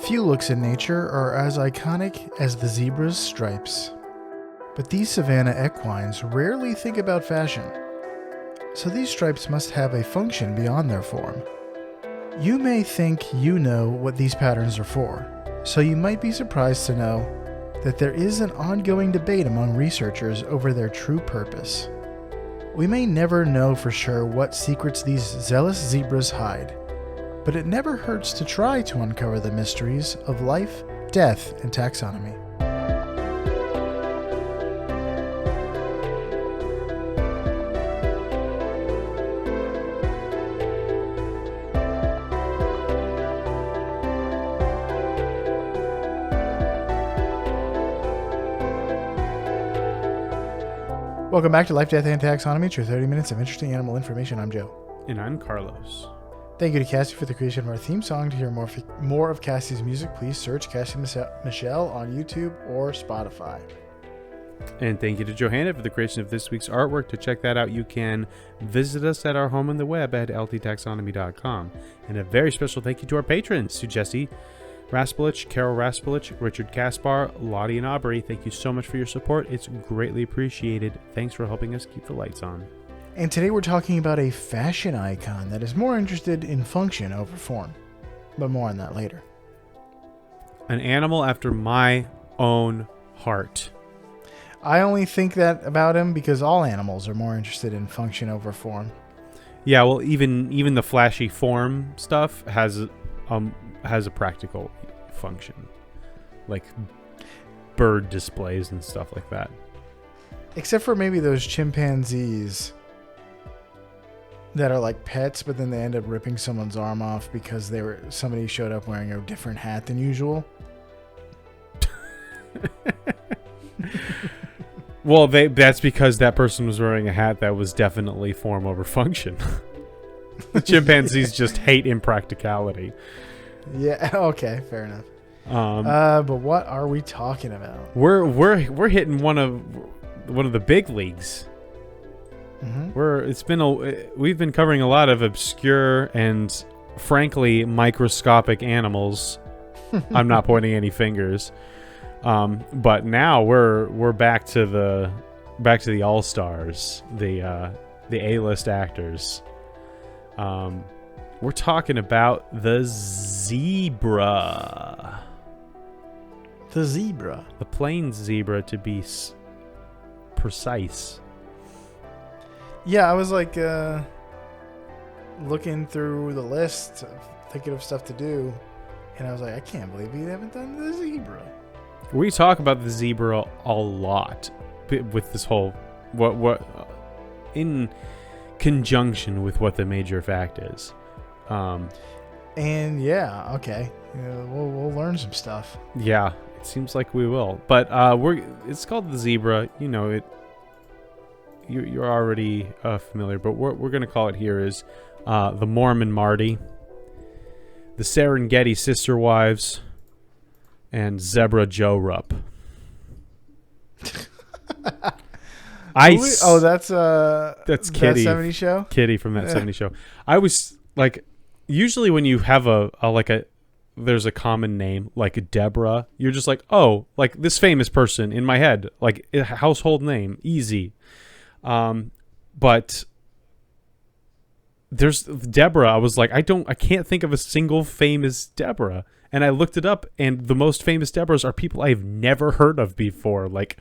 Few looks in nature are as iconic as the zebra's stripes. But these savannah equines rarely think about fashion. So these stripes must have a function beyond their form. You may think you know what these patterns are for, so you might be surprised to know that there is an ongoing debate among researchers over their true purpose. We may never know for sure what secrets these zealous zebras hide, but it never hurts to try to uncover the mysteries of life, death, and taxonomy. Welcome back to Life, Death, and Taxonomy. It's your 30 minutes of interesting animal information. I'm Joe. And I'm Carlos. Thank you to Cassie for the creation of our theme song. To hear more of Cassie's music, please search Cassie Michelle on YouTube or Spotify. And thank you to Johanna for the creation of this week's artwork. To check that out, you can visit us at our home on the web at lttaxonomy.com. And a very special thank you to our patrons, to Jesse Raspolich, Carol Raspolich, Richard Kaspar, Lottie, and Aubrey. Thank you so much for your support. It's greatly appreciated. Thanks for helping us keep the lights on. And today we're talking about a fashion icon that is more interested in function over form. But more on that later. An animal after my own heart. I only think that about him because all animals are more interested in function over form. Yeah, well, even the flashy form stuff has a practical function, like bird displays and stuff like that. Except for maybe those chimpanzees that are like pets, but then they end up ripping someone's arm off because somebody showed up wearing a different hat than usual. Well, that's because that person was wearing a hat that was definitely form over function. The chimpanzees just hate impracticality. Yeah. Okay. Fair enough. But what are we talking about? We're hitting one of the big leagues. Mm-hmm. We've been covering a lot of obscure and frankly microscopic animals. I'm not pointing any fingers. But now we're back to the all-stars, the A-list actors. We're talking about the zebra. The zebra. The plains zebra, to be precise. Yeah, I was like looking through the list, thinking of stuff to do, and I was like, I can't believe we haven't done the zebra. We talk about the zebra a lot with this whole what in conjunction with what the major fact is. And yeah, okay, we'll learn some stuff. Yeah, it seems like we will. But it's called the zebra. You know it. You're already familiar, but what we're going to call it here is the Mormon Marty, the Serengeti Sister Wives, and Zebra Joe Rupp. That's Kitty. That 70s show? Kitty from that 70s show. I was like, usually when you have there's a common name like Deborah, you're just like, oh, like this famous person in my head, like a household name, easy. But there's Deborah. I was like, I can't think of a single famous Deborah. And I looked it up, and the most famous Deborahs are people I've never heard of before, like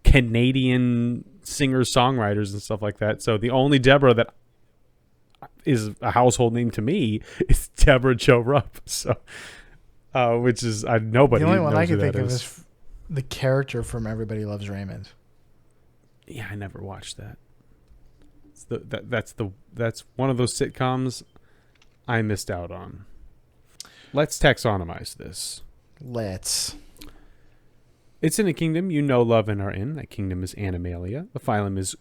Canadian singers, songwriters, and stuff like that. So the only Deborah that is a household name to me is Deborah Joe Rupp. So, which is nobody. The only one knows I can who think that of is. is the character from Everybody Loves Raymond. Yeah, I never watched that. That's one of those sitcoms I missed out on. Let's taxonomize this. Let's. It's in a kingdom you know, love, and are in. That kingdom is Animalia. The phylum is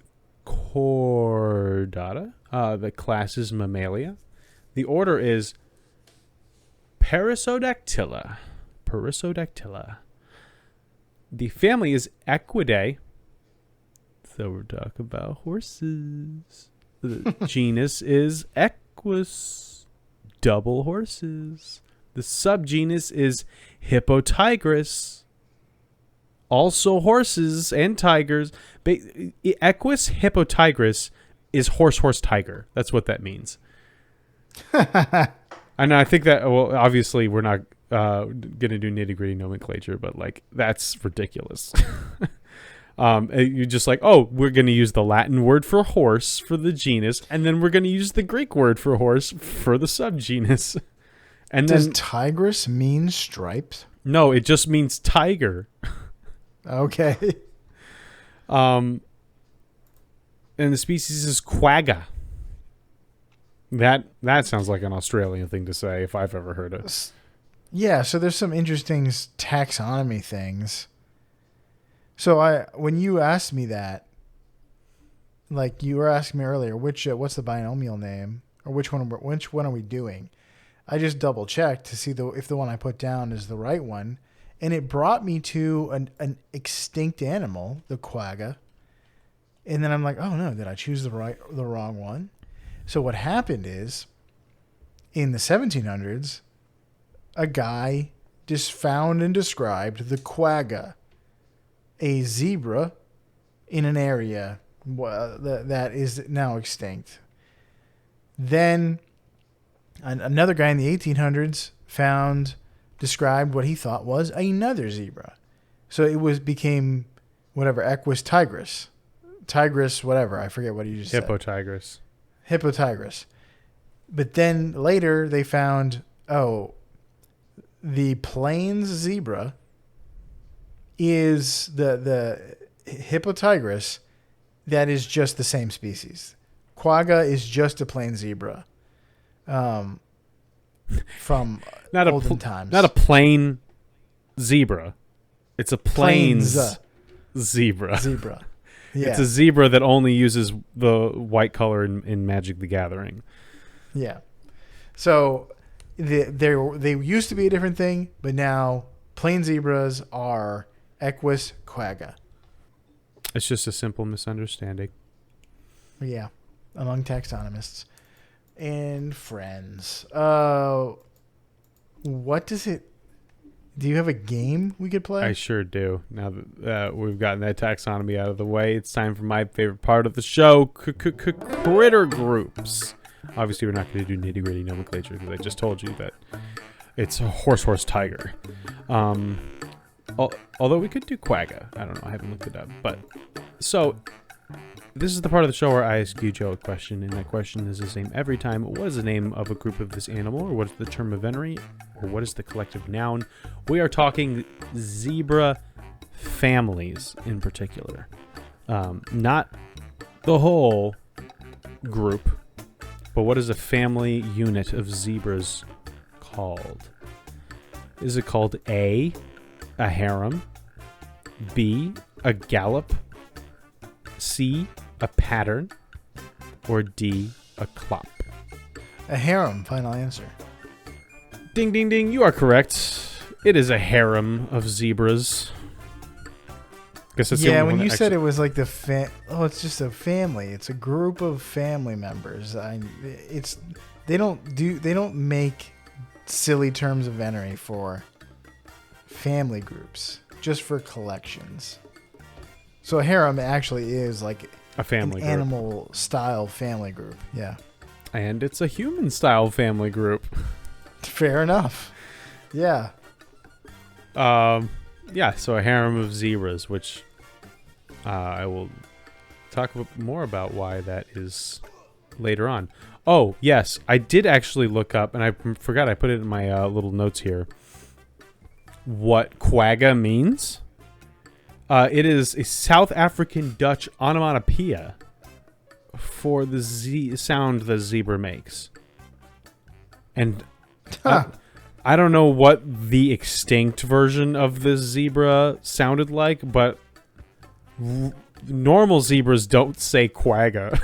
Chordata. The class is Mammalia. The order is Perissodactyla. The family is Equidae. So we're talking about horses. The genus is Equus. Double horses. The subgenus is Hippotigris. Also horses and tigers. Equus hippotigris is horse tiger. That's what that means. And I think that, well, obviously we're not going to do nitty gritty nomenclature, but like that's ridiculous. You're just like, oh, we're going to use the Latin word for horse for the genus, and then we're going to use the Greek word for horse for the subgenus. And Does then tigress mean striped? no, it just means tiger. Okay. And the species is quagga. That sounds like an Australian thing to say if I've ever heard it. Yeah, so there's some interesting taxonomy things. So when you asked me that, like you were asking me earlier, what's the binomial name, or which one are we doing? I just double checked to see if the one I put down is the right one, and it brought me to an extinct animal, the quagga. And then I'm like, oh no, did I choose the wrong one? So what happened is, in the 1700s, a guy just found and described the quagga, a zebra in an area that is now extinct. Then another guy in the 1800s described what he thought was another zebra. So it became whatever, Equus tigris. Tigris, whatever. I forget what you just said. Hippotigris. But then later they found, the plains zebra is the Hippotigris that is just the same species. Quagga is just a plain zebra from olden times. Not a plain zebra. It's a plains zebra. Zebra. Yeah. It's a zebra that only uses the white color in Magic the Gathering. Yeah. So they used to be a different thing, but now plain zebras are Equus quagga. It's just a simple misunderstanding. Yeah. Among taxonomists and friends. What does it... Do you have a game we could play? I sure do. Now that we've gotten that taxonomy out of the way, it's time for my favorite part of the show, critter groups. Obviously, we're not going to do nitty-gritty nomenclature because I just told you that it's a horse, tiger. Although we could do quagga. I don't know. I haven't looked it up. But so this is the part of the show where I ask you, Joe, a question, and that question is the same every time. What is the name of a group of this animal, or what is the term of venery, or what is the collective noun? We are talking zebra families in particular. Not the whole group, but what is a family unit of zebras called? Is it called A, a harem, B, a gallop, C, a pattern, or D, a clop? A harem, final answer. Ding, ding, ding. You are correct. It is a harem of zebras. Guess that's when you said it was like it's just a family. It's a group of family members. They don't make silly terms of venery for family groups, just for collections. So a harem actually is like a family group. Animal style family group. Yeah. And it's a human style family group. Fair enough. Yeah. Yeah, so a harem of zebras, which I will talk more about why that is later on. Oh, yes, I did actually look up, and I forgot I put it in my little notes here, what quagga means. It is a South African Dutch onomatopoeia for the sound the zebra makes. And I don't know what the extinct version of the zebra sounded like, but normal zebras don't say quagga.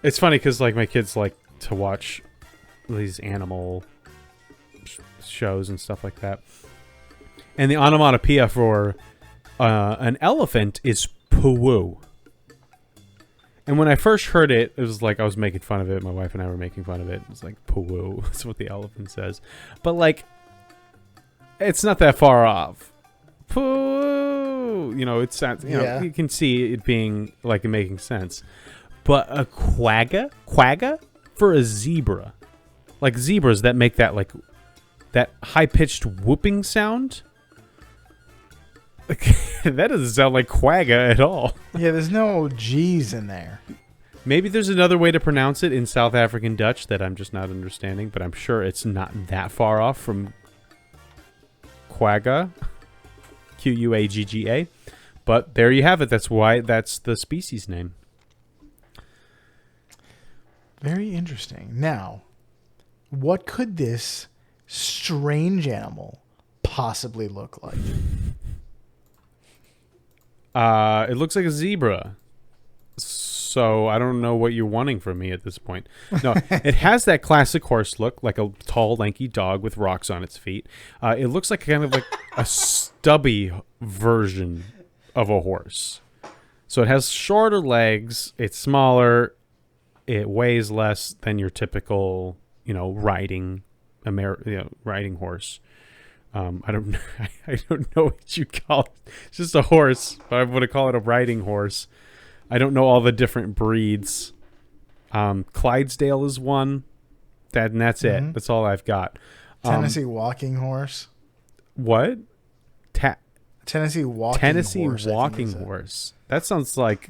It's funny because like my kids like to watch these animal shows and stuff like that, and the onomatopoeia for an elephant is puwu. And when I first heard it, it was like I was making fun of it. My wife and I were making fun of it. It was like, poo-woo. That's what the elephant says. But, like, it's not that far off. Poo! You know, it sounds, you know, you can see it being, like, making sense. But a quagga for a zebra. Like zebras that make that, like, that high-pitched whooping sound. That doesn't sound like quagga at all. Yeah, there's no G's in there. Maybe there's another way to pronounce it in South African Dutch that I'm just not understanding, but I'm sure it's not that far off from quagga, Quagga. But there you have it. That's why that's the species name. Very interesting. Now, what could this strange animal possibly look like? It looks like a zebra. So I don't know what you're wanting from me at this point. No, it has that classic horse look, like a tall, lanky dog with rocks on its feet. It looks like kind of like a stubby version of a horse. So it has shorter legs. It's smaller. It weighs less than your typical, riding horse. I don't know what you call it. It's just a horse, but I want to call it a riding horse. I don't know all the different breeds. Clydesdale is one. That's it. That's all I've got. Tennessee walking horse. What? Tennessee walking horse. That sounds like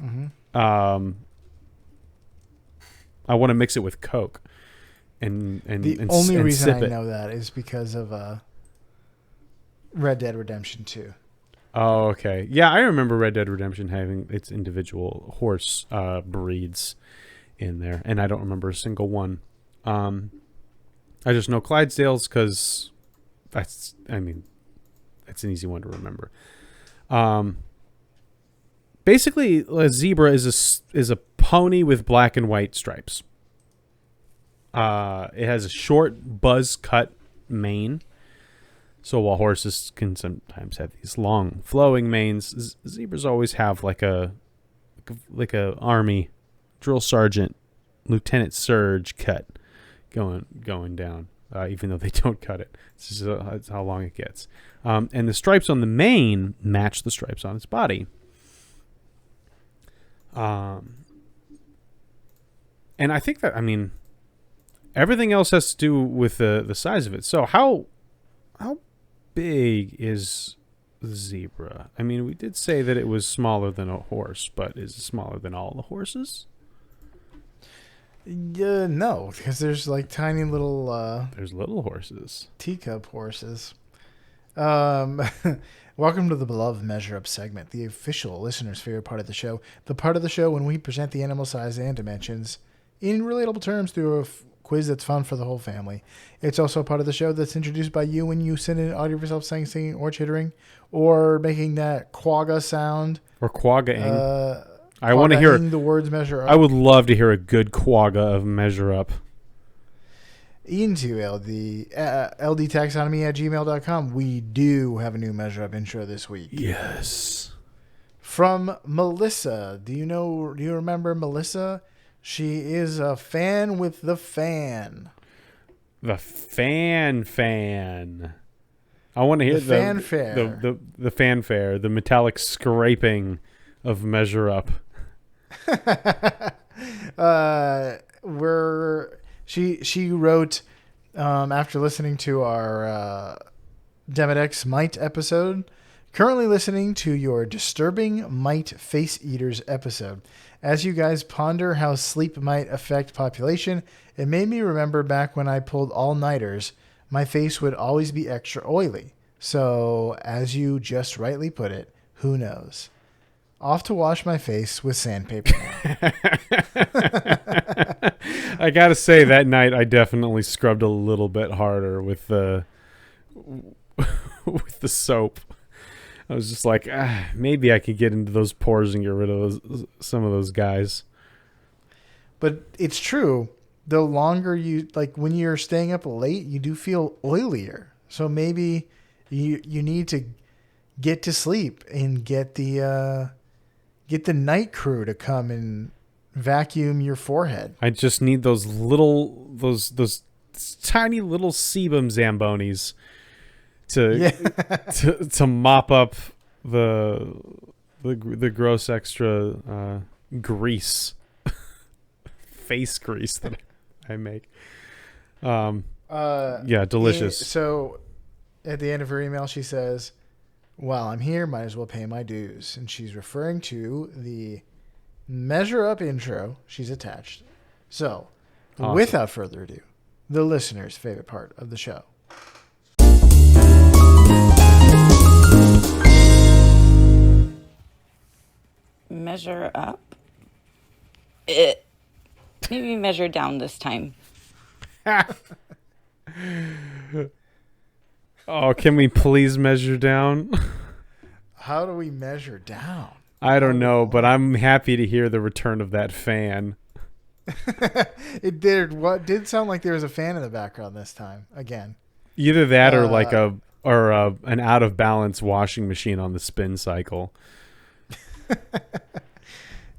I want to mix it with Coke. And the only reason I it. know that is because of Red Dead Redemption 2. Oh, okay. Yeah, I remember Red Dead Redemption having its individual horse breeds in there, and I don't remember a single one. I just know Clydesdales because that's an easy one to remember. Basically, a zebra is a pony with black and white stripes. It has a short buzz cut mane. So while horses can sometimes have these long flowing manes, zebras always have like a army drill sergeant, Lieutenant Surge cut going down. Even though they don't cut it, that's how long it gets. And the stripes on the mane match the stripes on its body. And I think that everything else has to do with the size of it. So how big is the zebra? I mean, we did say that it was smaller than a horse, but is it smaller than all the horses? No, because there's like tiny little... there's little horses. Teacup horses. Welcome to the beloved Measure Up segment, the official listener's favorite part of the show. The part of the show when we present the animal size and dimensions in relatable terms through a quiz that's fun for the whole family. It's also a part of the show that's introduced by you when you send in an audio of yourself saying, singing, or chittering, or making that quagga sound. Or quaggaing. I want to hear the words measure up. I would love to hear a good quagga of Measure Up. Into ldtaxonomy@gmail.com. We do have a new Measure Up intro this week. Yes. From Melissa. Do you remember Melissa? She is a fan with the fan. The fan. I want to hear the fanfare. The fanfare, the metallic scraping of Measure Up. She wrote after listening to our Demodex Mite episode. Currently listening to your Disturbing Mite Face Eaters episode. As you guys ponder how sleep might affect population, it made me remember back when I pulled all-nighters, my face would always be extra oily. So, as you just rightly put it, who knows? Off to wash my face with sandpaper now. I gotta say, that night I definitely scrubbed a little bit harder with the soap. I was just like, maybe I could get into those pores and get rid of some of those guys. But it's true. The longer when you're staying up late, you do feel oilier. So maybe you need to get to sleep and get the night crew to come and vacuum your forehead. I just need those little, those tiny little sebum zambonis to mop up the gross extra grease, face grease that I make. Yeah, delicious. So at the end of her email, she says, "While I'm here, might as well pay my dues." And she's referring to the Measure Up intro she's attached. So, Awesome. Without further ado, the listener's favorite part of the show. Measure up? Maybe measure down this time. Oh, can we please measure down? How do we measure down? I don't know, but I'm happy to hear the return of that fan. It did sound like there was a fan in the background this time again. Either that or like an out of balance washing machine on the spin cycle.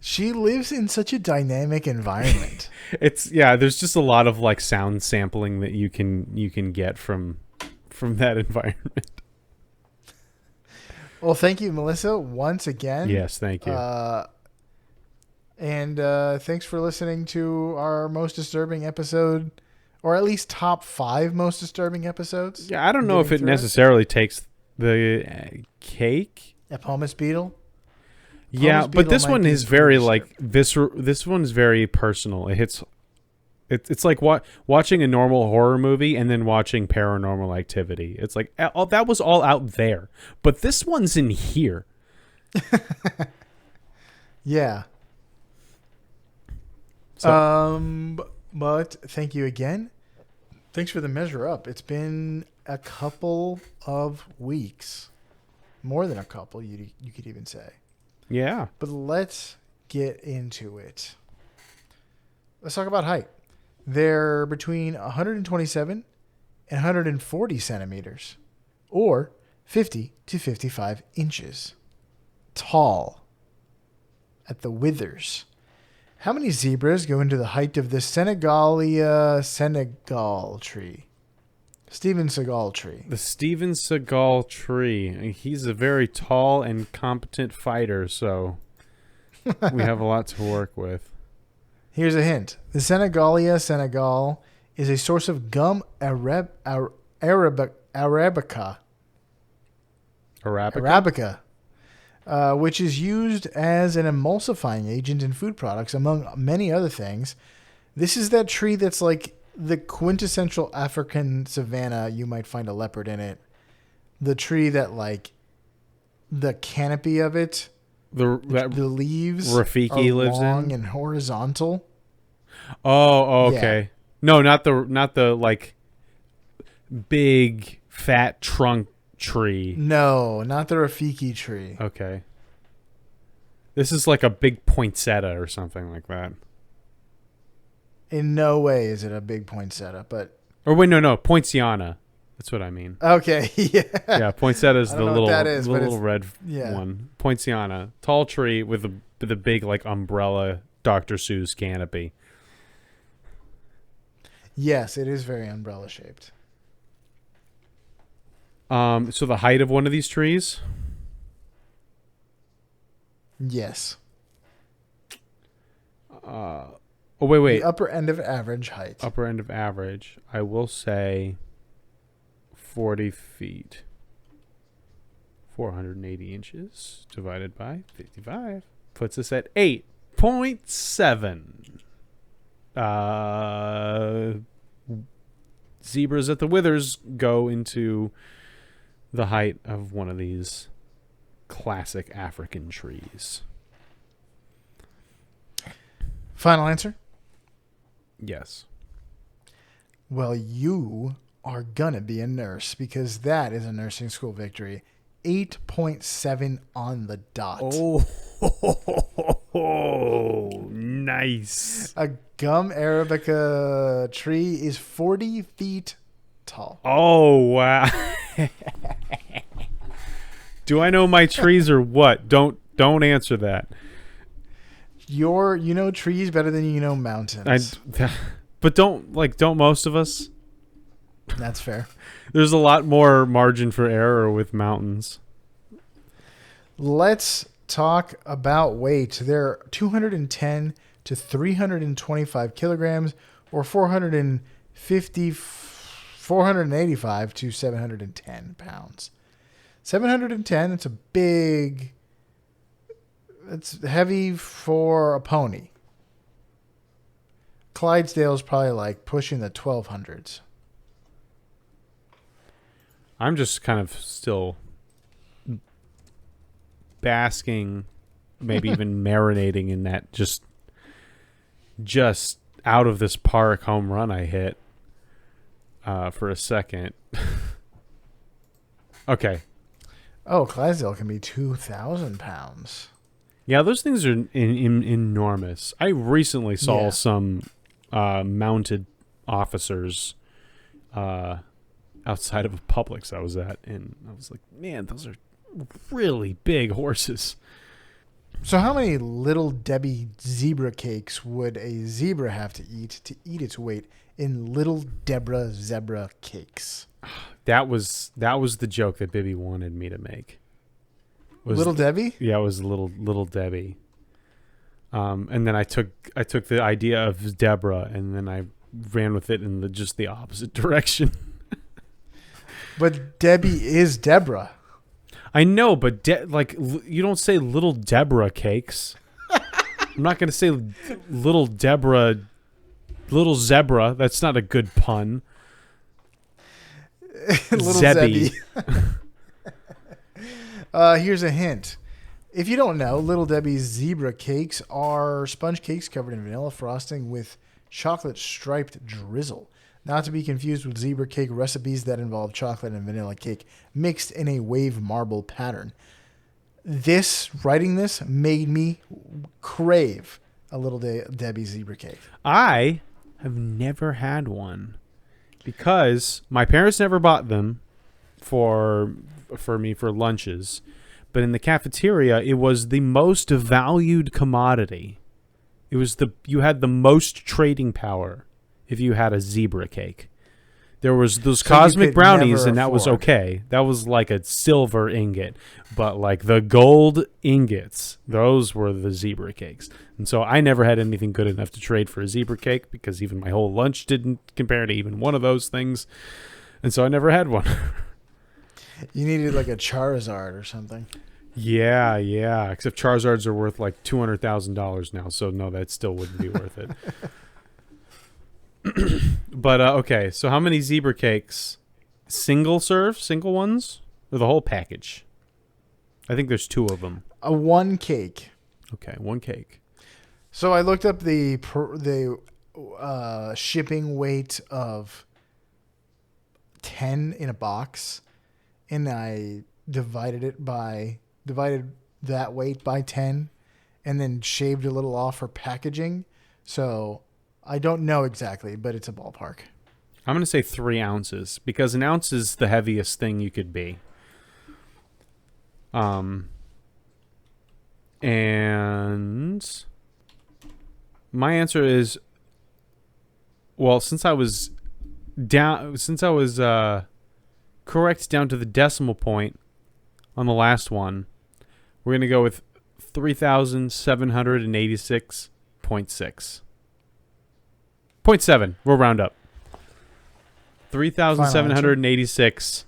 She lives in such a dynamic environment. There's just a lot of like sound sampling that you can get from that environment. Well, thank you, Melissa, once again. Yes, thank you. And thanks for listening to our most disturbing episode, or at least top 5 most disturbing episodes. Yeah, I don't know if it necessarily takes the cake. A pumice beetle. Yeah, but this one is very like this one's very personal. It hits. It's like watching a normal horror movie and then watching Paranormal Activity. It's like that was all out there, but this one's in here. Yeah. So. But thank you again. Thanks for the measure up. It's been a couple of weeks, more than a couple. You could even say. Yeah. But let's get into it. Let's talk about height. They're between 127 and 140 centimeters, or 50 to 55 inches tall at the withers. How many zebras go into the height of the Senegal tree? Steven Seagal tree. The Steven Seagal tree. He's a very tall and competent fighter, so we have a lot to work with. Here's a hint. The Senegalia Senegal is a source of gum arabica. Arabica, which is used as an emulsifying agent in food products, among many other things. This is that tree that's like the quintessential African savannah. You might find a leopard in it. The tree that, like, the canopy of it, the leaves Rafiki are lives long in and horizontal. Oh, okay. Yeah. No, not the like big fat trunk tree. No, not the Rafiki tree. Okay. This is like a big poinsettia or something like that. In no way is it a big poinsettia, but... Or wait, no, poinciana. That's what I mean. Okay, yeah. Yeah, poinsettia is the little red yeah. one. Poinciana. Tall tree with a big like umbrella Dr. Seuss canopy. Yes, it is very umbrella shaped. So the height of one of these trees? Yes. Oh, wait. The upper end of average height. Upper end of average. I will say 40 feet. 480 inches divided by 55 puts us at 8.7. Zebras at the withers go into the height of one of these classic African trees. Final answer? Yes. Well, you are gonna be a nurse, because that is a nursing school victory. 8.7 on the dot. Oh, nice. A gum arabica tree is 40 feet tall. Oh, wow. Do I know my trees or what? Don't answer that. You know trees better than you know mountains. But don't most of us? That's fair. There's a lot more margin for error with mountains. Let's talk about weight. They're 210 to 325 kilograms, or 485 to 710 pounds. 710, it's a big... It's heavy for a pony. Clydesdale's probably like pushing the 1200s. I'm just kind of still basking, maybe even marinating in that just out of this park home run I hit for a second. Okay. Oh, Clydesdale can be 2,000 pounds. Yeah, those things are enormous. I recently saw some mounted officers outside of a Publix I was at, and I was like, man, those are really big horses. So how many Little Debbie zebra cakes would a zebra have to eat its weight in Little Deborah zebra cakes? That was the joke that Bibby wanted me to make. Little Debbie? Yeah, it was little Debbie. And then I took the idea of Deborah, and then I ran with it in just the opposite direction. But Debbie is Deborah. I know, but you don't say Little Deborah cakes. I'm not going to say Little Deborah, Little Zebra. That's not a good pun. Little Zebby. Here's a hint. If you don't know, Little Debbie's zebra cakes are sponge cakes covered in vanilla frosting with chocolate striped drizzle. Not to be confused with zebra cake recipes that involve chocolate and vanilla cake mixed in a wave marble pattern. Writing this made me crave a Little Debbie zebra cake. I have never had one because my parents never bought them for me for lunches. But in the cafeteria, it was the most valued commodity. You had the most trading power if you had a zebra cake. There was those cosmic brownies, and that was okay. That was like a silver ingot. But like the gold ingots, those were the zebra cakes. And so I never had anything good enough to trade for a zebra cake because even my whole lunch didn't compare to even one of those things. And so I never had one. You needed like a Charizard or something. Yeah. Except Charizards are worth like $200,000 now. So no, that still wouldn't be worth it. But okay, so how many zebra cakes? Single ones, or the whole package? I think there's 2 of them. One cake. Okay, 1 cake. So I looked up the shipping weight of 10 in a box, and I divided that weight by 10, and then shaved a little off for packaging. So I don't know exactly, but it's a ballpark. I'm going to say 3 ounces because an ounce is the heaviest thing you could be. And my answer is, well, since I was correct down to the decimal point on the last one, we're going to go with 3,786.6. 0.7. We'll round up. 3,786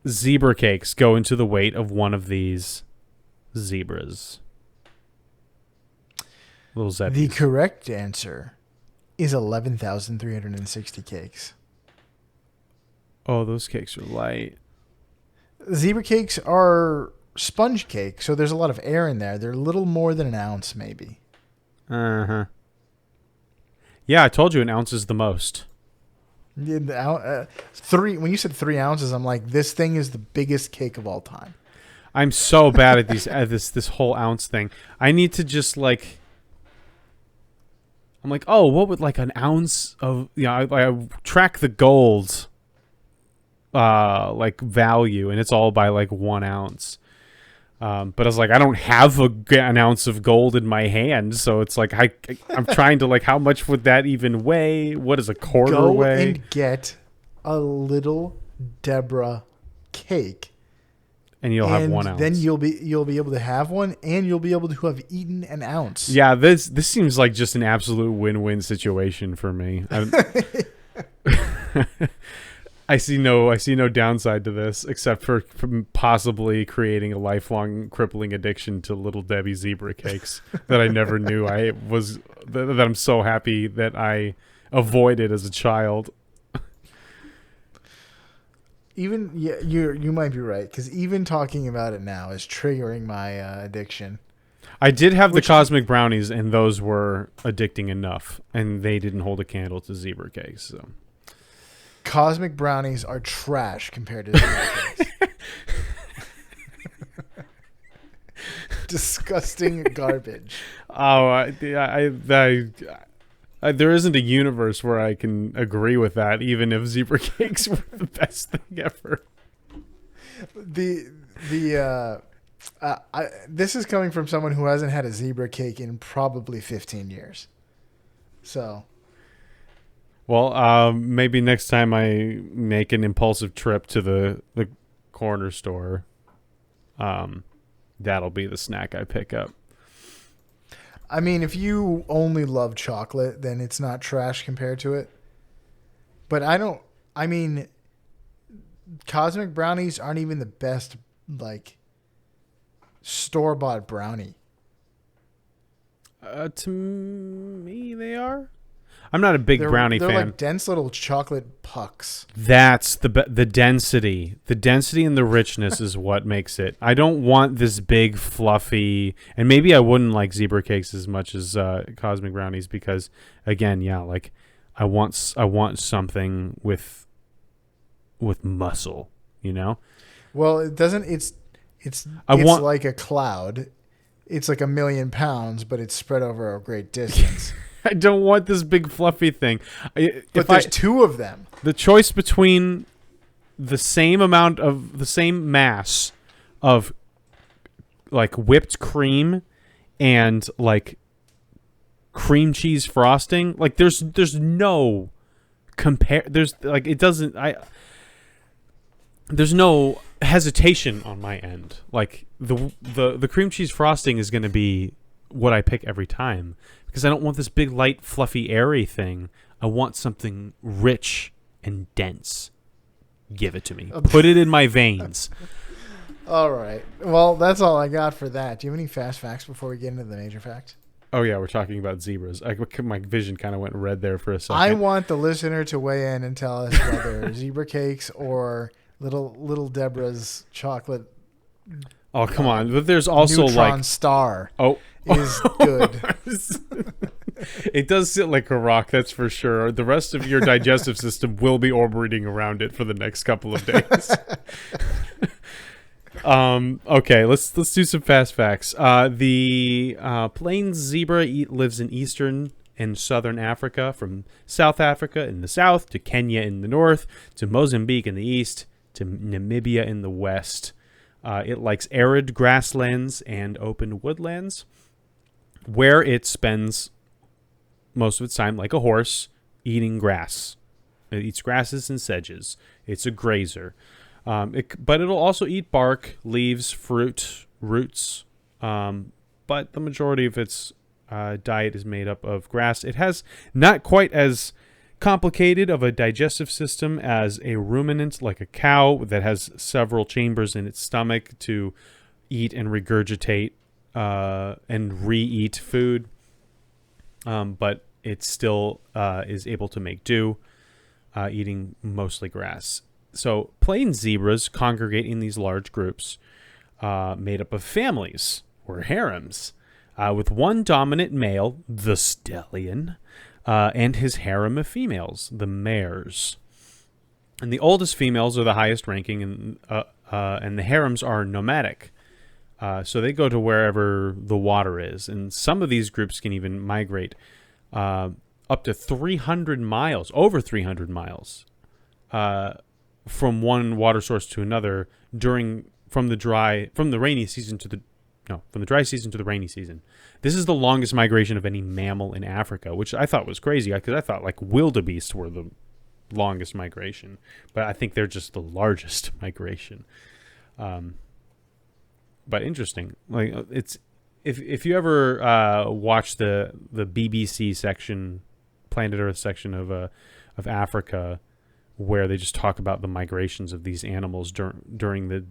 zebra cakes go into the weight of one of these zebras. Little zebbies. The correct answer is 11,360 cakes. Oh, those cakes are light. Zebra cakes are sponge cake, so there's a lot of air in there. They're a little more than an ounce, maybe. Uh-huh. Yeah, I told you an ounce is the most. When you said 3 ounces, I'm like, this thing is the biggest cake of all time. I'm so bad at these this whole ounce thing. I need to just like. I'm like, oh, what would like an ounce of? I track the gold, like value, and it's all by like 1 ounce. But I was like, I don't have an ounce of gold in my hand, so it's like I'm trying to, like, how much would that even weigh? What is a quarter Go weigh? and get a little Deborah cake. And you'll have 1 ounce. Then you'll be able to have one, and you'll be able to have eaten an ounce. Yeah, this seems like just an absolute win-win situation for me. I see no downside to this except for possibly creating a lifelong crippling addiction to Little Debbie zebra cakes that I never knew that I'm so happy that I avoided as a child. Even you might be right, because even talking about it now is triggering my addiction. I did have the cosmic brownies, and those were addicting enough, and they didn't hold a candle to zebra cakes. So cosmic brownies are trash compared to zebra cakes. Disgusting garbage. Oh, there isn't a universe where I can agree with that, even if zebra cakes were the best thing ever. This is coming from someone who hasn't had a zebra cake in probably 15 years. So, well, maybe next time I make an impulsive trip to the corner store, that'll be the snack I pick up. I mean, if you only love chocolate, then it's not trash compared to it. But cosmic brownies aren't even the best, like, store-bought brownie. To me, they are. I'm not a big brownie fan. They're like dense little chocolate pucks. That's the density. The density and the richness is what makes it. I don't want this big fluffy, and maybe I wouldn't like zebra cakes as much as cosmic brownies because, again, yeah, like I want something with muscle, you know. Well, it doesn't. It's like a cloud. It's like 1,000,000 pounds, but it's spread over a great distance. I don't want this big fluffy thing. But there's two of them. The choice between the same mass of like whipped cream and like cream cheese frosting, like there's no there's no hesitation on my end. Like the cream cheese frosting is going to be what I pick every time. Because I don't want this big, light, fluffy, airy thing. I want something rich and dense. Give it to me. Put it in my veins. All right. Well, that's all I got for that. Do you have any fast facts before we get into the major facts? Oh, yeah, we're talking about zebras. My vision kind of went red there for a second. I want the listener to weigh in and tell us whether zebra cakes or little Deborah's chocolate. Oh, come on. But there's also neutron star. Oh. Is good. It does sit like a rock, that's for sure. The rest of your digestive system will be orbiting around it for the next couple of days. Okay, let's do some fast facts. The plains zebra lives in eastern and southern Africa, from South Africa in the south to Kenya in the north to Mozambique in the east to Namibia in the west. It likes arid grasslands and open woodlands, where it spends most of its time, like a horse, eating grass. It eats grasses and sedges. It's a grazer. But it'll also eat bark, leaves, fruit, roots. But the majority of its diet is made up of grass. It has not quite as complicated of a digestive system as a ruminant, like a cow, that has several chambers in its stomach to eat and regurgitate and re-eat food, but it still is able to make do, eating mostly grass. So plains zebras congregate in these large groups made up of families, or harems, with one dominant male, the stallion, and his harem of females, the mares. And the oldest females are the highest ranking, and the harems are nomadic. So they go to wherever the water is. And some of these groups can even migrate up to 300 miles, over 300 miles, from one water source to another from the rainy season to the from the dry season to the rainy season. This is the longest migration of any mammal in Africa, which I thought was crazy because I thought like wildebeest were the longest migration, but I think they're just the largest migration. But interesting. Like it's if you ever watch the BBC section, Planet Earth section of Africa, where they just talk about the migrations of these animals during the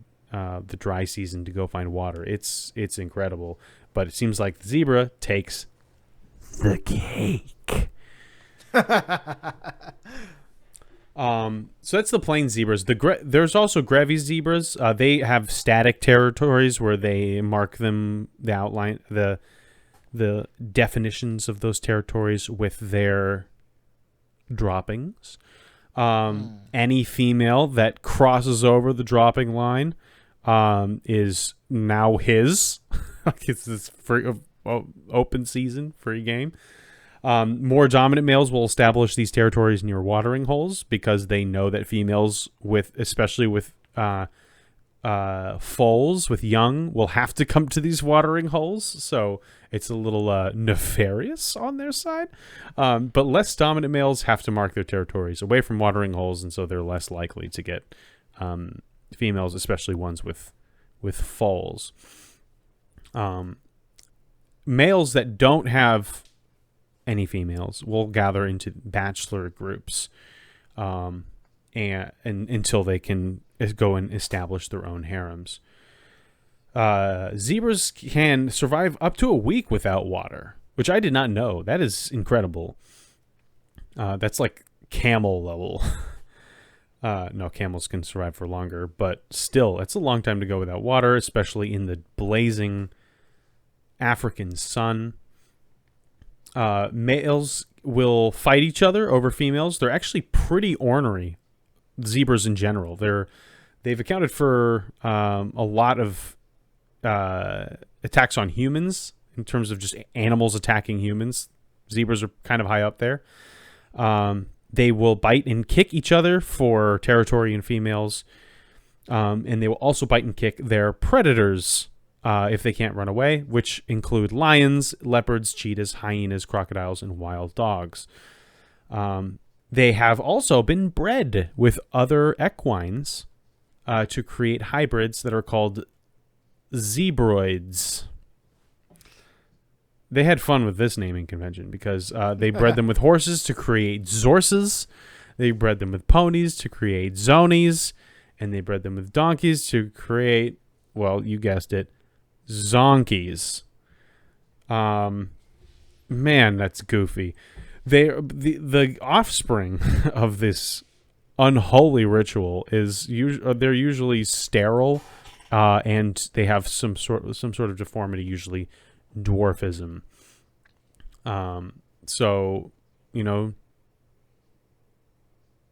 dry season to go find water. It's incredible, but it seems like the zebra takes the cake. So that's the plain zebras. There's also Grevy's zebras. They have static territories where they mark them, the outline, the definitions of those territories with their droppings. Any female that crosses over the dropping line is now his. It's this free open season, free game. More dominant males will establish these territories near watering holes because they know that females, especially with foals with young, will have to come to these watering holes. So it's a little nefarious on their side. But less dominant males have to mark their territories away from watering holes, and so they're less likely to get females, especially ones with foals. Males that don't have any females will gather into bachelor groups, and until they can go and establish their own harems. Zebras can survive up to a week without water, which I did not know. That is incredible. That's like camel level. No, camels can survive for longer, but still, it's a long time to go without water, especially in the blazing African sun. Males will fight each other over females. They're actually pretty ornery. Zebras in general. They've accounted for a lot of attacks on humans in terms of just animals attacking humans. Zebras are kind of high up there. They will bite and kick each other for territory and females. And they will also bite and kick their predators if they can't run away, which include lions, leopards, cheetahs, hyenas, crocodiles, and wild dogs. They have also been bred with other equines to create hybrids that are called zebroids. They had fun with this naming convention because they bred them with horses to create zorses. They bred them with ponies to create zonies. And they bred them with donkeys to create, well, you guessed it, zonkies. Man, that's goofy. The offspring of this unholy ritual is they're usually sterile, and they have some sort of deformity, usually dwarfism. So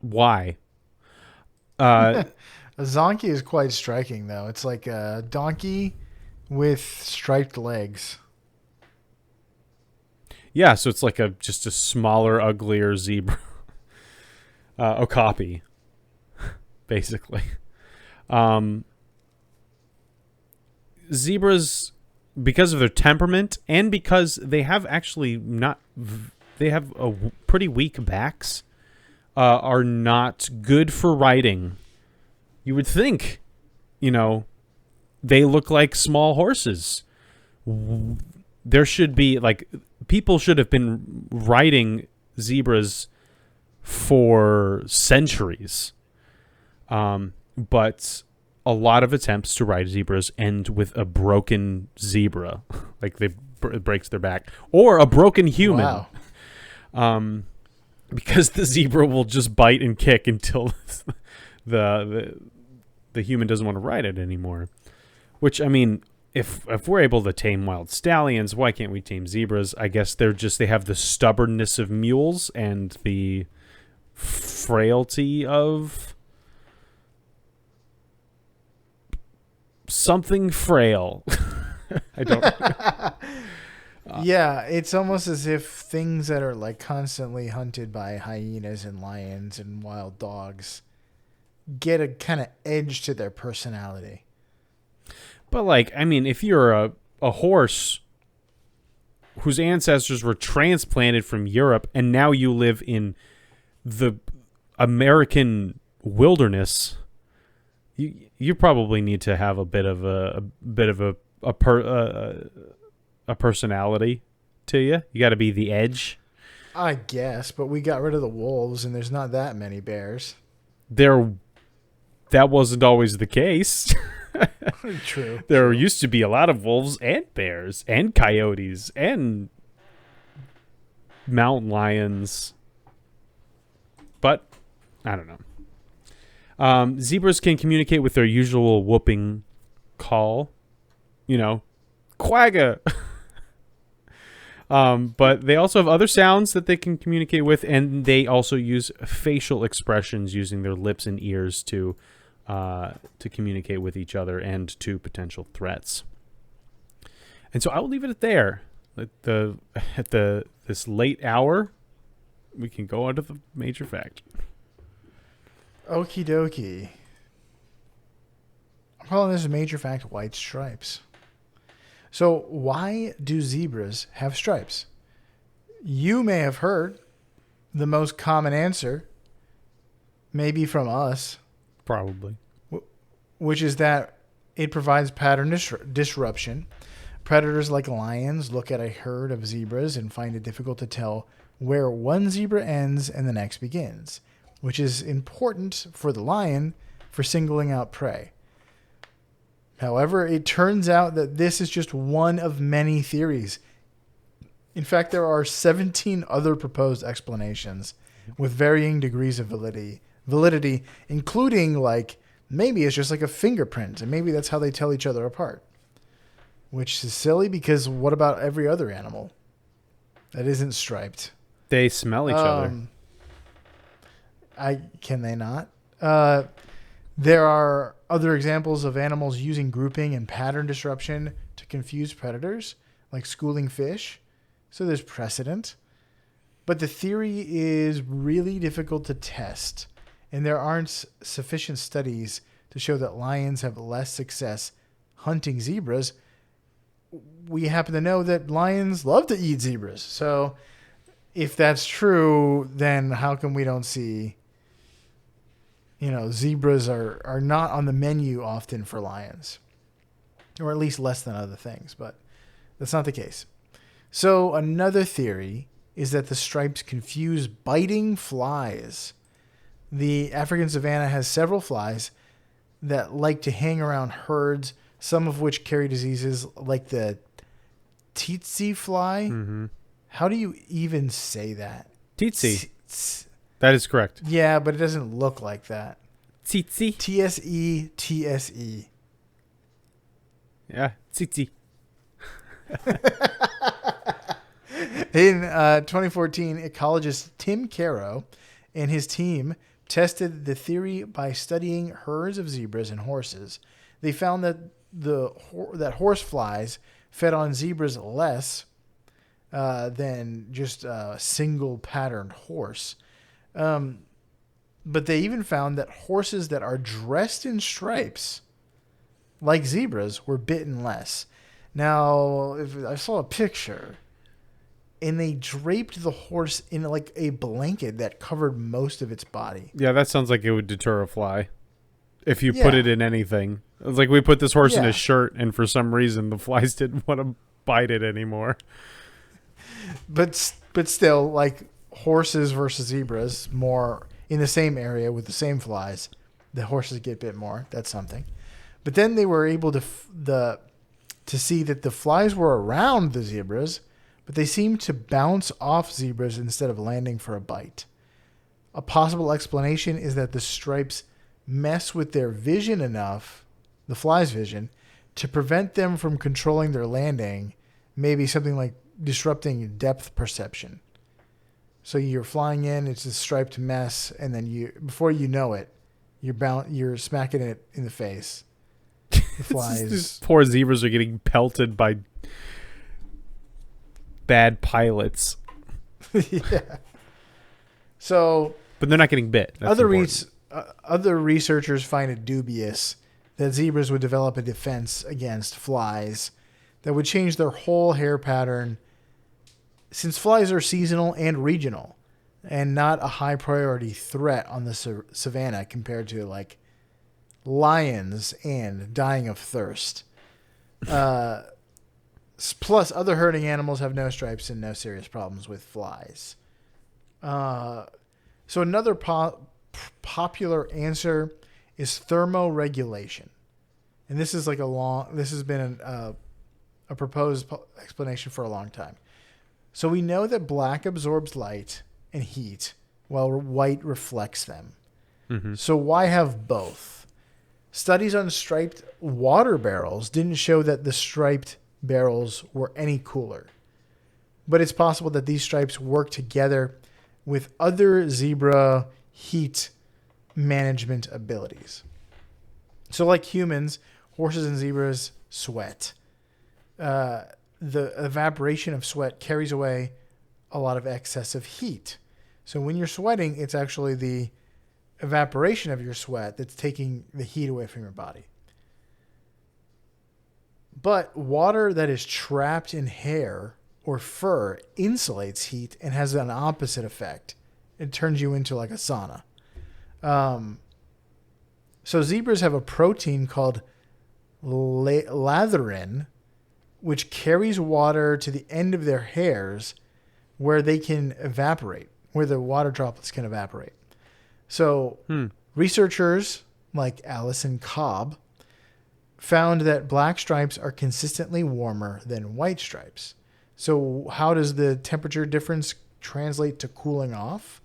why? A zonky is quite striking, though. It's like a donkey with striped legs. Yeah, so it's like just a smaller, uglier zebra. Okapi, basically. Zebras, because of their temperament and because they have pretty weak backs, are not good for riding. You would think, they look like small horses. There should be, people should have been riding zebras for centuries. But a lot of attempts to ride zebras end with a broken zebra. It breaks their back. Or a broken human. Wow. Because the zebra will just bite and kick until the human doesn't want to ride it anymore. Which, I mean, if we're able to tame wild stallions, why can't we tame zebras? I guess they have the stubbornness of mules and the frailty of something frail. I don't Yeah, it's almost as if things that are constantly hunted by hyenas and lions and wild dogs get a kind of edge to their personality. But like, I mean, if you're a horse whose ancestors were transplanted from Europe and now you live in the American wilderness, you probably need to have a bit of a personality to you. You got to be the edge. I guess, but we got rid of the wolves, and there's not that many bears. That wasn't always the case. True. There used to be a lot of wolves and bears and coyotes and mountain lions. But I don't know. Zebras can communicate with their usual whooping call. Quagga. But they also have other sounds that they can communicate with, and they also use facial expressions using their lips and ears to communicate with each other and to potential threats. And so I will leave it at there. At this late hour, we can go on to the major fact. Okie dokie. I'm calling this a major fact: white stripes. So why do zebras have stripes? You may have heard the most common answer, maybe from us, Probably. which is that it provides pattern disruption. Predators like lions look at a herd of zebras and find it difficult to tell where one zebra ends and the next begins, which is important for the lion for singling out prey. However, it turns out that this is just one of many theories. In fact, there are 17 other proposed explanations with varying degrees of validity, including like maybe it's just like a fingerprint, and maybe that's how they tell each other apart. Which is silly because what about every other animal that isn't striped? They smell each other. Can they not? There are other examples of animals using grouping and pattern disruption to confuse predators, like schooling fish. So there's precedent. But the theory is really difficult to test, and there aren't sufficient studies to show that lions have less success hunting zebras. We happen to know that lions love to eat zebras. So if that's true, then how come we don't see, zebras are not on the menu often for lions, or at least less than other things, but that's not the case. So another theory is that the stripes confuse biting flies. The African savanna has several flies that like to hang around herds, some of which carry diseases like the tsetse fly. Mm-hmm. How do you even say that? Tsetse. That is correct. Yeah, but it doesn't look like that. Tsetse. Tsetse. Yeah, tsetse. In 2014, ecologist Tim Caro and his team tested the theory by studying herds of zebras and horses. They found that that horse flies fed on zebras less than just a single patterned horse. But they even found that horses that are dressed in stripes, like zebras, were bitten less. Now, if I saw a picture, and they draped the horse in like a blanket that covered most of its body. Yeah, that sounds like it would deter a fly if you put it in anything. It's like we put this horse in a shirt, and for some reason the flies didn't want to bite it anymore. But still, like horses versus zebras, more in the same area with the same flies, the horses get bit more. That's something. But then they were able to see that the flies were around the zebras, but they seemed to bounce off zebras instead of landing for a bite. A possible explanation is that the stripes mess with their vision enough, the fly's vision, to prevent them from controlling their landing, maybe something like disrupting depth perception. So you're flying in, it's a striped mess, and then before you know it, you're smacking it in the face. The flies. These poor zebras are getting pelted by bad pilots. Yeah. So, but they're not getting bit. That's other researchers find it dubious that zebras would develop a defense against flies that would change their whole hair pattern, since flies are seasonal and regional and not a high priority threat on the savannah compared to like lions and dying of thirst. Plus, other herding animals have no stripes and no serious problems with flies. So another popular answer is thermoregulation. And this is like this has been a proposed explanation for a long time. So we know that black absorbs light and heat while white reflects them. Mm-hmm. So why have both? Studies on striped water barrels didn't show that the striped barrels were any cooler. But it's possible that these stripes work together with other zebra heat management abilities. So like humans, horses and zebras sweat. The evaporation of sweat carries away a lot of excessive heat. So when you're sweating, it's actually the evaporation of your sweat that's taking the heat away from your body. But water that is trapped in hair or fur insulates heat and has an opposite effect. It turns you into like a sauna. So zebras have a protein called lathrine, which carries water to the end of their hairs where they can evaporate, where the water droplets can evaporate. So researchers like Alison Cobb found that black stripes are consistently warmer than white stripes. So how does the temperature difference translate to cooling off?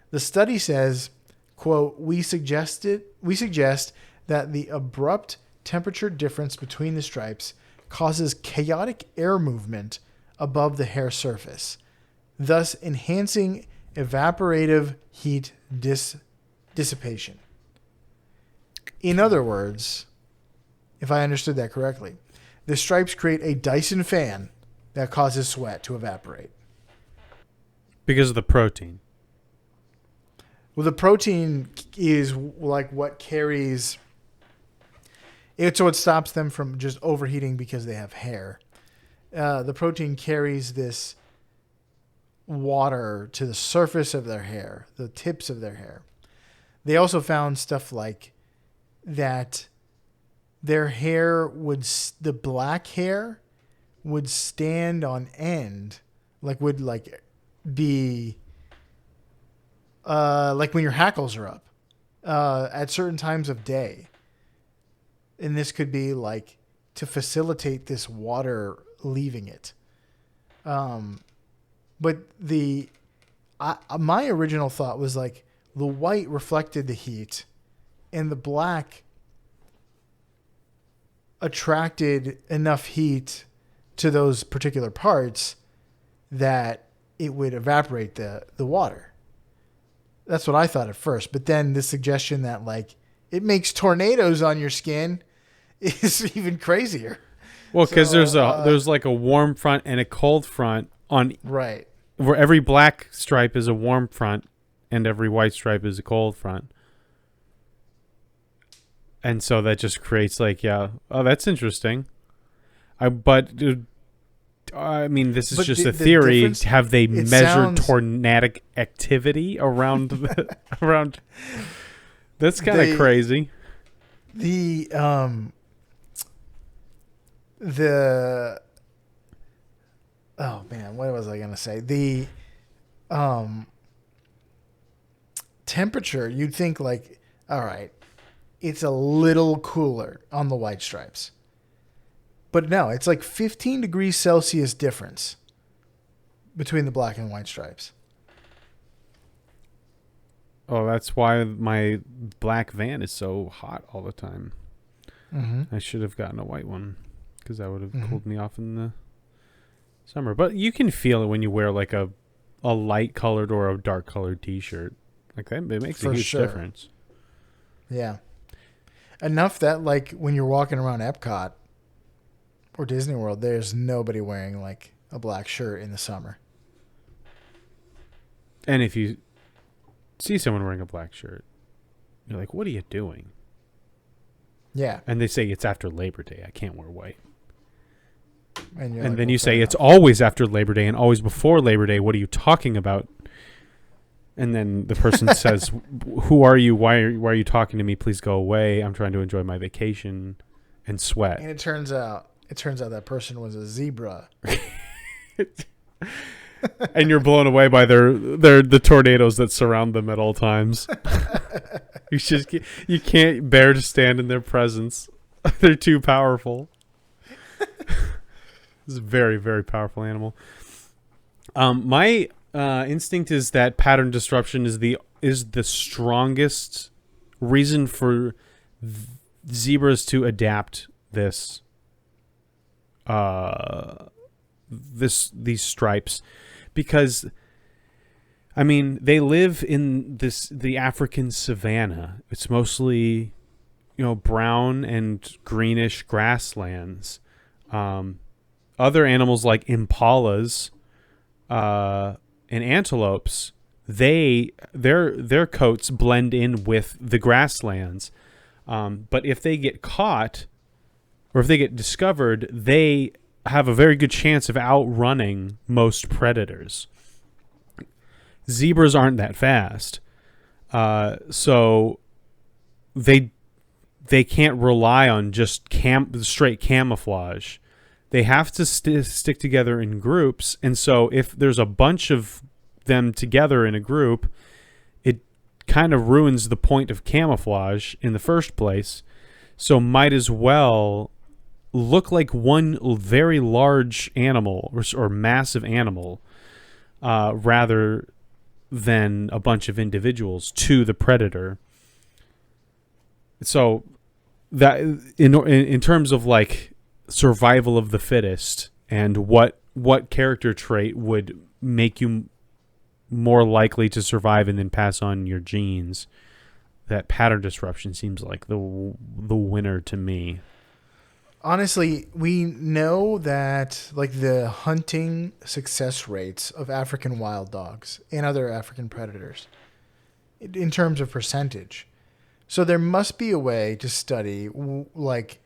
The study says, quote, we suggest that the abrupt temperature difference between the stripes causes chaotic air movement above the hair surface, thus enhancing evaporative heat dissipation. In other words, if I understood that correctly, the stripes create a Dyson fan that causes sweat to evaporate. Because of the protein. Well, the protein is like what carries it, so it stops them from just overheating because they have hair. The protein carries this water to the surface of their hair, the tips of their hair. They also found stuff like that their hair the black hair would stand on end, would be like when your hackles are up at certain times of day. And this could be like to facilitate this water leaving it. But my original thought was like the white reflected the heat and the black attracted enough heat to those particular parts that it would evaporate the water. That's what I thought at first. But then the suggestion that like it makes tornadoes on your skin is even crazier. Well, because there's like a warm front and a cold front on right, where every black stripe is a warm front and every white stripe is a cold front. And so that just creates that's interesting. I mean, this is just a theory. Have they measured tornadic activity around around? That's kind of crazy. Oh man, what was I gonna say? The temperature, you'd think like, all right, it's a little cooler on the white stripes. But no, it's like 15 degrees Celsius difference between the black and white stripes. Oh, that's why my black van is so hot all the time. Mm-hmm. I should have gotten a white one because that would have cooled me off in the summer. But you can feel it when you wear like a light colored or a dark colored t-shirt. Like that, it makes a huge difference. Yeah. Enough that like when you're walking around Epcot or Disney World, there's nobody wearing like a black shirt in the summer. And if you see someone wearing a black shirt, you're like, what are you doing? Yeah. And they say it's after Labor Day. I can't wear white. And, And then you say it's always after Labor Day and always before Labor Day. What are you talking about? And then the person says, "Who are you? Why are you talking to me? Please go away. I'm trying to enjoy my vacation," and sweat. And it turns out that person was a zebra. And you're blown away by the tornadoes that surround them at all times. You can't bear to stand in their presence. They're too powerful. It's a very, very powerful animal. My instinct is that pattern disruption is the strongest reason for zebras to adapt these stripes, because I mean they live in the African savannah. It's mostly brown and greenish grasslands. Other animals like impalas and antelopes, their coats blend in with the grasslands. But if they get caught or if they get discovered, they have a very good chance of outrunning most predators. Zebras aren't that fast, so they can't rely on just straight camouflage. They have to stick together in groups, and so if there's a bunch of them together in a group, it kind of ruins the point of camouflage in the first place. So might as well look like one very large animal or massive animal rather than a bunch of individuals to the predator. So that in terms of like survival of the fittest and what character trait would make you more likely to survive and then pass on your genes, that pattern disruption seems like the winner to me. Honestly, we know that like the hunting success rates of African wild dogs and other African predators in terms of percentage. So there must be a way to study like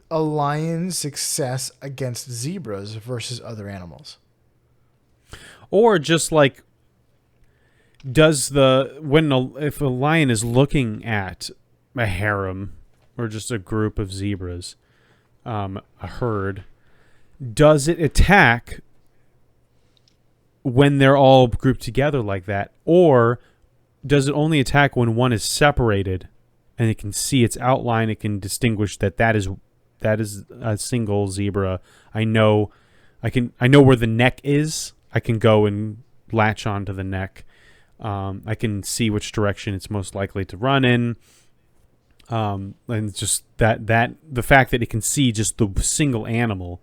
a lion's success against zebras versus other animals. Or just like, if a lion is looking at a harem or just a group of zebras, a herd, does it attack when they're all grouped together like that? Or does it only attack when one is separated and it can see its outline? It can distinguish that is a single zebra. I know where the neck is. I can go and latch onto the neck. I can see which direction it's most likely to run in. And just that the fact that it can see just the single animal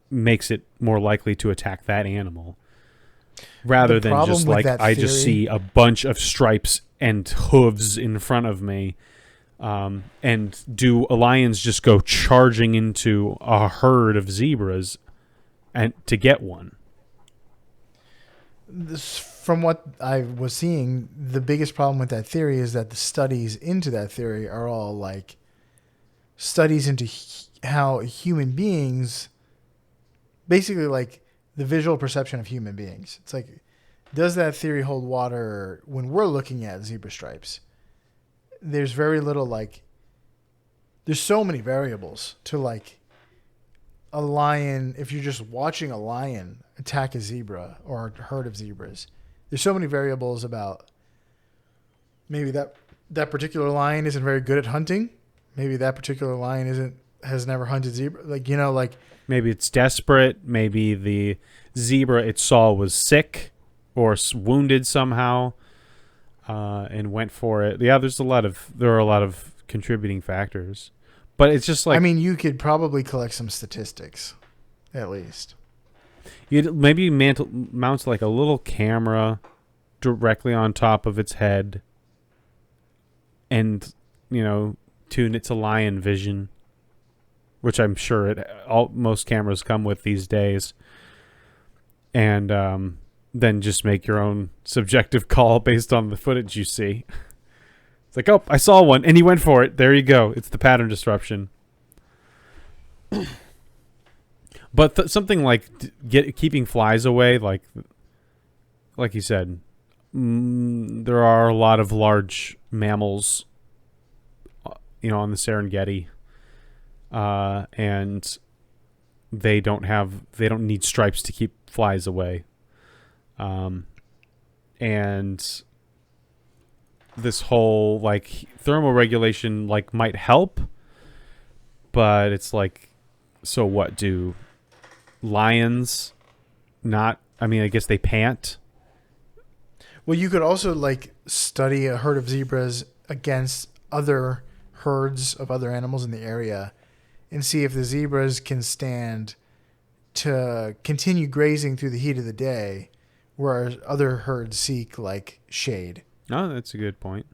makes it more likely to attack that animal rather than just like I just see a bunch of stripes and hooves in front of me. And do lions just go charging into a herd of zebras and to get one? From what I was seeing, the biggest problem with that theory is that the studies into that theory are all like studies into how human beings, basically like the visual perception of human beings. It's like, does that theory hold water when we're looking at zebra stripes? There's very little like, there's so many variables to like a lion. If you're just watching a lion attack a zebra or a herd of zebras, there's so many variables about maybe that particular lion isn't very good at hunting. Maybe that particular lion has never hunted zebra. Like Maybe it's desperate. Maybe the zebra it saw was sick or wounded somehow. And went for it. Yeah, there are a lot of contributing factors, but it's just like, I mean, you could probably collect some statistics, at least. You'd maybe mount like a little camera directly on top of its head, and tune it to lion vision, which I'm sure most cameras come with these days, and then just make your own subjective call based on the footage you see. It's like, oh, I saw one, and he went for it. There you go. It's the pattern disruption. But something like keeping flies away, like you said, there are a lot of large mammals, on the Serengeti, and they don't need stripes to keep flies away, and this whole like thermal regulation like might help, but it's like, so what do lions not? I mean, I guess they pant. Well, you could also like study a herd of zebras against other herds of other animals in the area and see if the zebras can stand to continue grazing through the heat of the day, whereas other herds seek like shade. Oh, that's a good point.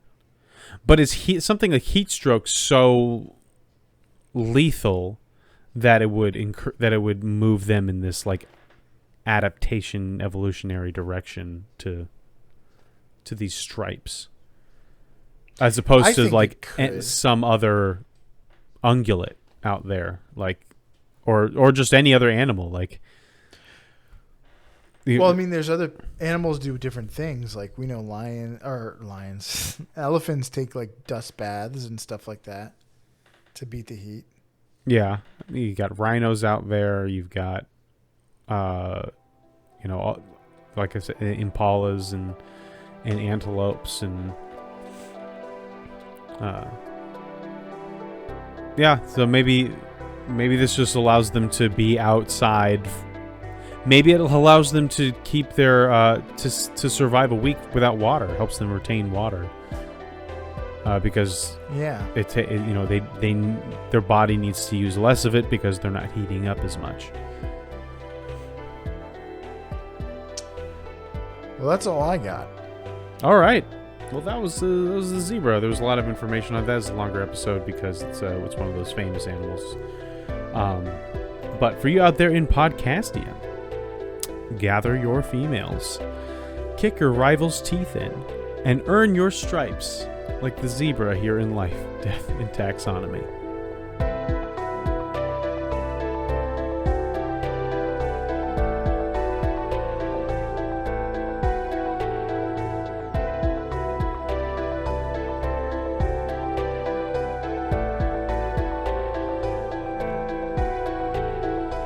But is something like heat stroke so lethal that it would move them in this like adaptation evolutionary direction to these stripes, as opposed to like some other ungulate out there, like or just any other animal, like. Well, I mean, there's other animals do different things. Like we know lions, elephants take like dust baths and stuff like that to beat the heat. Yeah, you got rhinos out there. You've got, like I said, impalas and antelopes and, yeah. So maybe this just allows them to be outside. Maybe it allows them to keep their to survive a week without water. Helps them retain water. Because their body needs to use less of it because they're not heating up as much. Well, that's all I got. All right. Well, that was the zebra. There was a lot of information on that. It's a longer episode because it's one of those famous animals. But for you out there in Podcastia, gather your females, kick your rival's teeth in, and earn your stripes like the zebra here in Life, Death, and Taxonomy.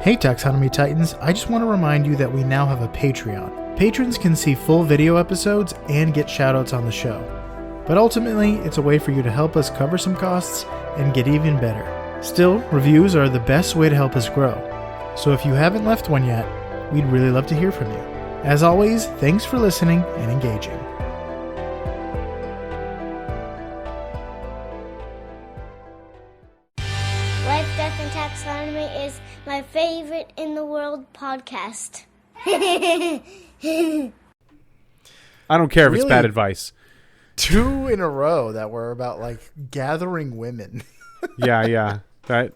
Hey Taxonomy Titans, I just want to remind you that we now have a Patreon. Patrons can see full video episodes and get shoutouts on the show. But ultimately, it's a way for you to help us cover some costs and get even better. Still, reviews are the best way to help us grow. So if you haven't left one yet, we'd really love to hear from you. As always, thanks for listening and engaging. Life, Death, and Taxonomy is my favorite in the world podcast. I don't care if it's bad advice. 2 in a row that were about like gathering women. Yeah. That